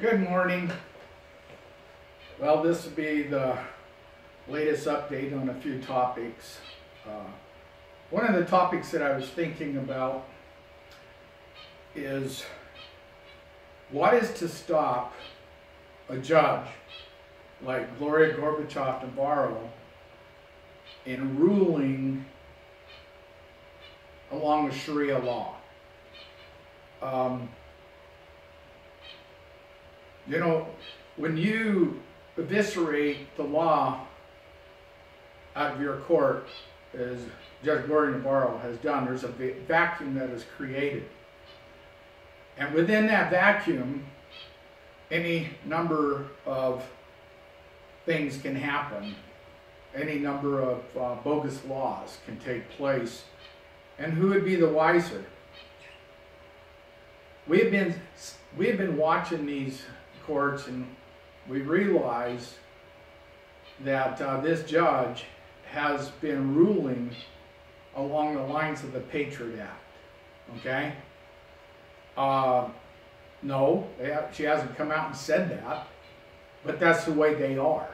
Good morning. Well, this will be the latest update on a few topics. One of the topics that I was thinking about is what is to stop a judge like Gloria Gorbachev Navarro in ruling along with Sharia law. You know, when you eviscerate the law out of your court, as Judge Gloria Navarro has done, there's a vacuum that is created. And within that vacuum, any number of things can happen. Any number of bogus laws can take place. And who would be the wiser? We've been watching these courts, and we realize that this judge has been ruling along the lines of the Patriot Act. Okay? No, she hasn't come out and said that, but that's the way they are.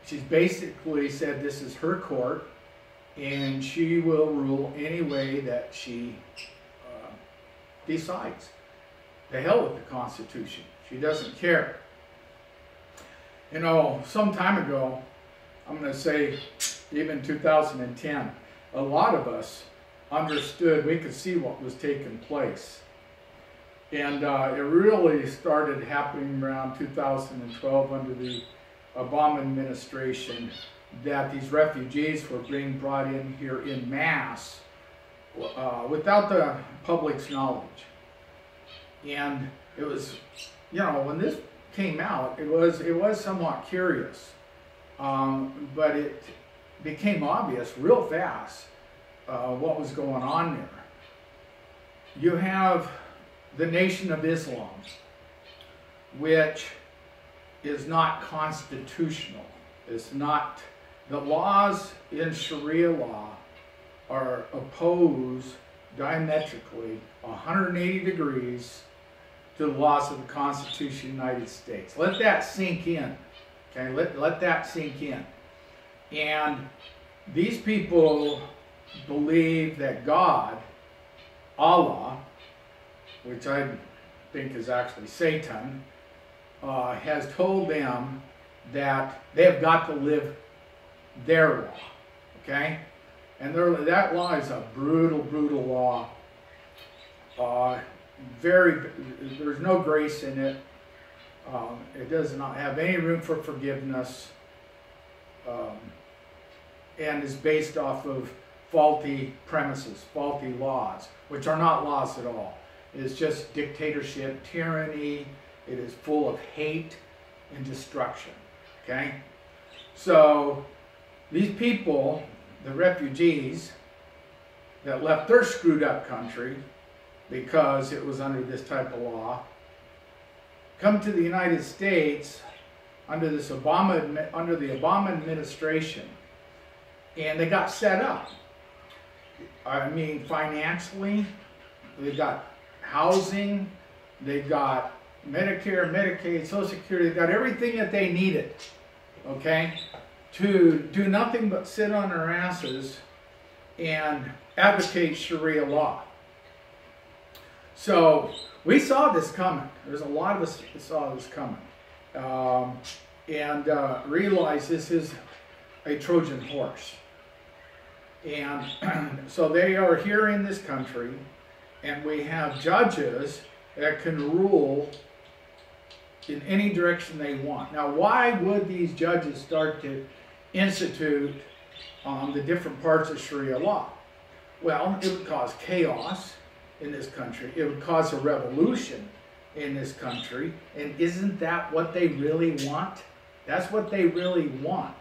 She's basically said this is her court, and she will rule any way that she decides. The hell with the Constitution. She doesn't care. You know, some time ago, I'm going to say even 2010, a lot of us understood, we could see what was taking place. And it really started happening around 2012 under the Obama administration, that these refugees were being brought in here in mass without the public's knowledge. And it was, you know, when this came out, it was somewhat curious, but it became obvious real fast what was going on there. You have the Nation of Islam, which is not constitutional. It's not, the laws in Sharia law are opposed diametrically 180 degrees to the laws of the Constitution of the United States. Let that sink in. Okay, let that sink in. And these people believe that God, Allah, which I think is actually Satan, has told them that they have got to live their law. Okay? And that law is a brutal, brutal law. There's no grace in it. It does not have any room for forgiveness, and is based off of faulty premises, faulty laws, which are not laws at all. It is just dictatorship, tyranny. It is full of hate and destruction. Okay? So these people, the refugees that left their screwed up country because it was under this type of law, come to the United States under the Obama administration, and they got set up. I mean, financially, they got housing, they got Medicare, Medicaid, Social Security, they got everything that they needed, okay, to do nothing but sit on their asses and advocate Sharia law. So we saw this coming. There's a lot of us that saw this coming, and realized this is a Trojan horse. And so they are here in this country, and we have judges that can rule in any direction they want. Now, why would these judges start to institute the different parts of Sharia law? Well, it would cause chaos in this country. It would cause a revolution in this country. And isn't that what they really want? That's what they really want.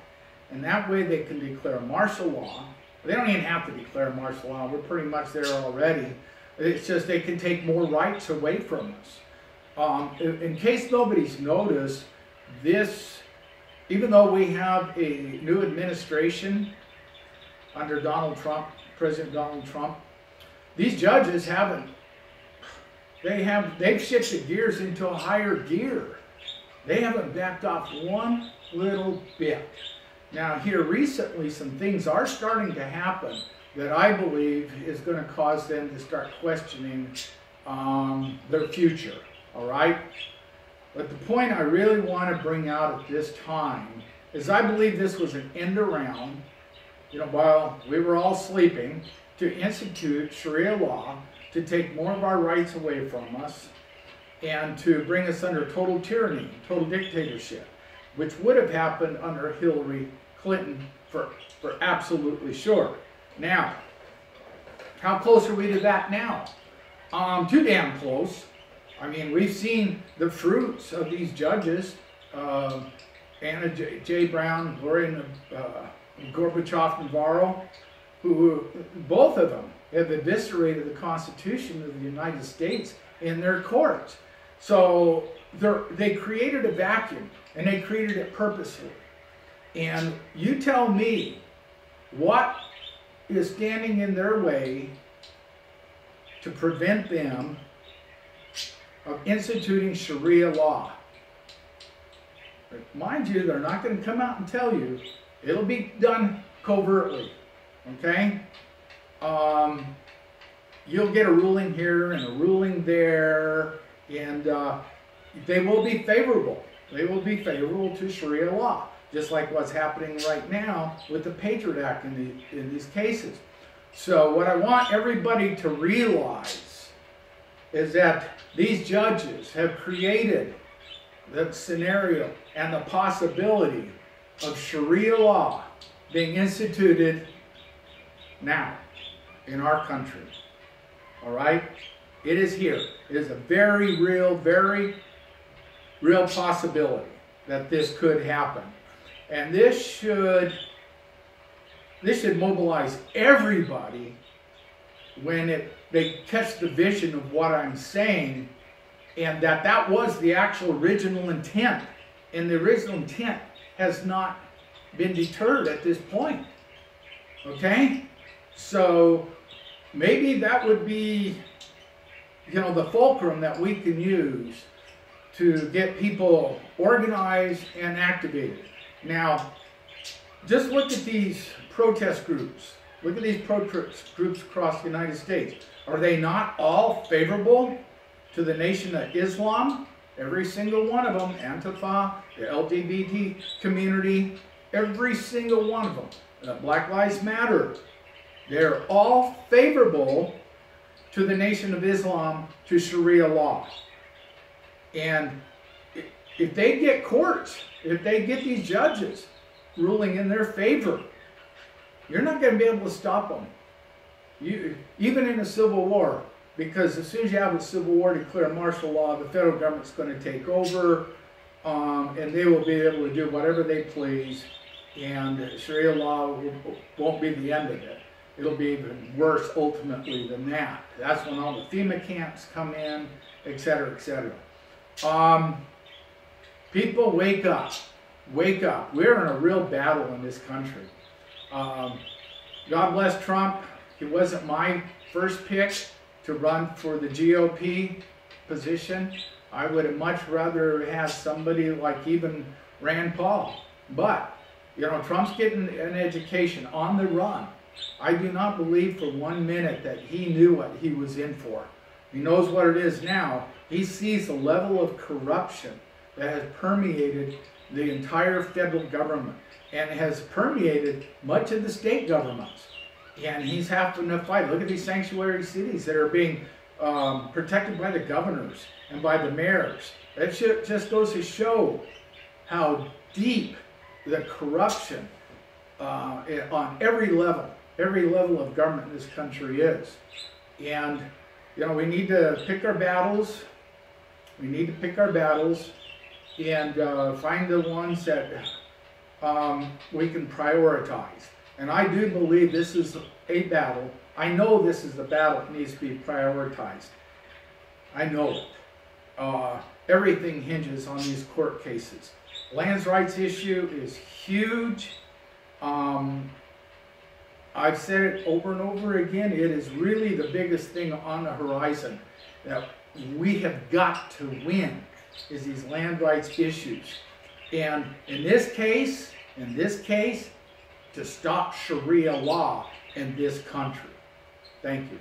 And that way they can declare martial law. They don't even have to declare martial law. We're pretty much there already. It's just they can take more rights away from us. In case nobody's noticed, this, even though we have a new administration under Donald Trump, President Donald Trump, these judges haven't, they've shifted gears into a higher gear. They haven't backed off one little bit. Now here recently, some things are starting to happen that I believe is going to cause them to start questioning their future, all right? But the point I really want to bring out at this time is I believe this was an end around, while we were all sleeping, to institute Sharia law, to take more of our rights away from us, and to bring us under total tyranny, total dictatorship, which would have happened under Hillary Clinton for absolutely sure. Now, how close are we to that now? Too damn close. I mean, we've seen the fruits of these judges, Anna J. Brown, Gloria, Gorbachev, Navarro, who both of them have eviscerated the Constitution of the United States in their courts. So they created a vacuum, and they created it purposely. And you tell me what is standing in their way to prevent them of instituting Sharia law. But mind you, they're not going to come out and tell you. It'll be done covertly, okay? You'll get a ruling here and a ruling there, and they will be favorable. They will be favorable to Sharia law, just like what's happening right now with the Patriot Act in these cases. So what I want everybody to realize is that these judges have created the scenario and the possibility of Sharia law being instituted now in our country. All right? It is here. It is a very real possibility that this could happen. And this should mobilize everybody when they catch the vision of what I'm saying, and that was the actual original intent. And the original intent has not been deterred at this point. Okay? So maybe that would be, the fulcrum that we can use to get people organized and activated. Now, just look at these protest groups. Look at these protest groups across the United States. Are they not all favorable to the Nation of Islam? Every single one of them. Antifa, the LGBT community, every single one of them. Black Lives Matter. They're all favorable to the Nation of Islam, to Sharia law. And if they get courts, if they get these judges ruling in their favor, you're not going to be able to stop them. Even in a civil war, because as soon as you have a civil war, declare martial law, the federal government's going to take over, and they will be able to do whatever they please, and Sharia law won't be the end of it. It'll be even worse ultimately than that. That's when all the FEMA camps come in, etc., etc. People, wake up. Wake up. We're in a real battle in this country. God bless Trump. He wasn't my first pick to run for the GOP position. I would have much rather have somebody like even Rand Paul. But, Trump's getting an education on the run. I do not believe for 1 minute that he knew what he was in for. He knows what it is now. He sees the level of corruption that has permeated the entire federal government and has permeated much of the state governments. And he's having to fight. Look at these sanctuary cities that are being protected by the governors and by the mayors. That just goes to show how deep the corruption on every level of government in this country is. And, we need to pick our battles. We need to pick our battles and find the ones that we can prioritize. And I do believe this is a battle. I know this is the battle that needs to be prioritized. I know it. Everything hinges on these court cases. Lands rights issue is huge. I've said it over and over again, it is really the biggest thing on the horizon that we have got to win, is these land rights issues. And in this case, to stop Sharia law in this country. Thank you.